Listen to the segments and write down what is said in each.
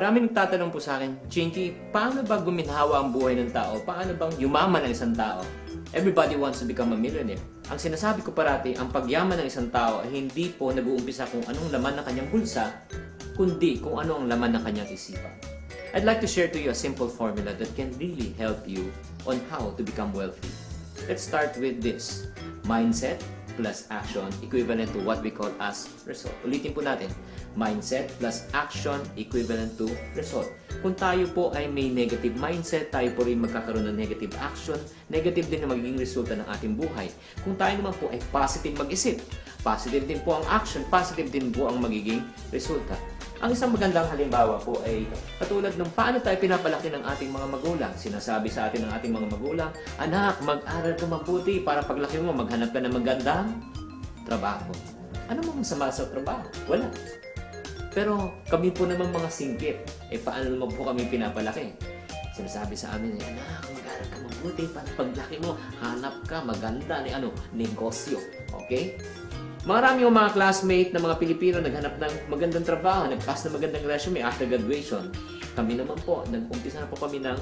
Maraming nagtatanong po sa akin, Chinky, paano ba guminhawa ang buhay ng tao? Paano bang yumaman ang isang tao? Everybody wants to become a millionaire. Ang sinasabi ko parati, ang pagyaman ng isang tao ay hindi po nag-uumpisa kung anong laman ng kanyang bulsa, kundi kung ano ang laman ng kanyang isipan. I'd like to share to you a simple formula that can really help you on how to become wealthy. Let's start with this. Mindset plus action equivalent to what we call as result. Ulitin po natin. Mindset plus action equivalent to result. Kung tayo po ay may negative mindset, tayo po rin magkakaroon ng negative action, negative din na magiging resulta ng ating buhay. Kung tayo naman po ay positive mag-isip, positive din po ang action, positive din po ang magiging resulta. Ang isang magandang halimbawa po ay katulad ng paano tayo pinapalaki ng ating mga magulang. Sinasabi sa atin ng ating mga magulang, anak, mag-aral ka mabuti para paglaki mo, maghanap ka ng magandang trabaho. Ano mang masama sa trabaho? Wala. Pero kami po naman mga singkit, paano naman po kami pinapalaki? Sinasabi sa amin, anak, mag-aral ka mabuti para paglaki mo, hanap ka maganda ni negosyo. Okay? Marami yung mga classmate na mga Pilipino naghanap ng magandang trabaho, nag-pass na magandang resume after graduation. Kami naman po, nag-umpisa na po kami ng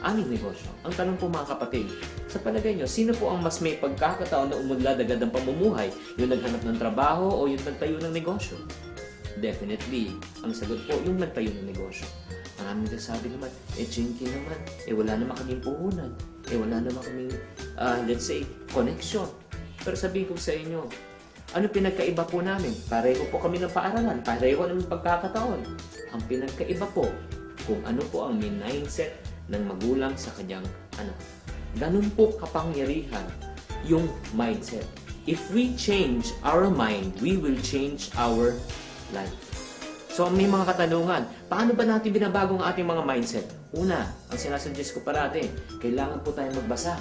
aming negosyo. Ang tanong po mga kapatid, sa palagay nyo, sino po ang mas may pagkakataon na umunlad agad ng pamumuhay? Yung naghanap ng trabaho o yung nagtayo ng negosyo? Definitely, ang sagot po, yung nagtayo ng negosyo. Maraming nagsasabi naman, Chinky naman, wala naman kaming puhunan, wala naman kaming, let's say, connection. Pero sabihin ko sa inyo, ano pinagkaiba po namin? Pareho po kami ng paaralan, pareho namin pagkakataon. Ang pinagkaiba po, kung ano po ang mindset ng magulang sa kanyang anak. Ganun po kapangyarihan yung mindset. If we change our mind, we will change our life. So may mga katanungan, paano ba natin binabago ang ating mga mindset? Una, ang sinasuggest ko parati, kailangan po tayo magbasa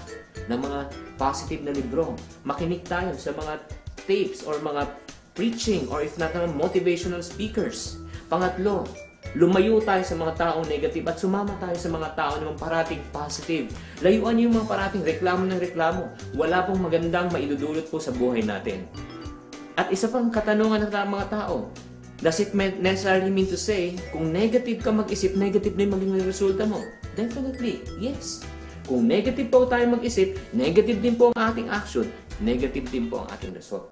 ng mga positive na libro. Makinig tayo sa mga tapes or mga preaching or if not naman motivational speakers. Pangatlo, lumayo tayo sa mga taong negative at sumama tayo sa mga tao naman parating positive. Layuan niyo yung mga parating reklamo ng reklamo. Wala pong magandang maidudulot po sa buhay natin. At isa pang katanungan ng mga tao, does it necessarily mean to say, kung negative ka mag-isip, negative din maging resulta mo? Definitely, yes. Kung negative po tayo mag-isip, negative din po ang ating action, negative din po ang ating result.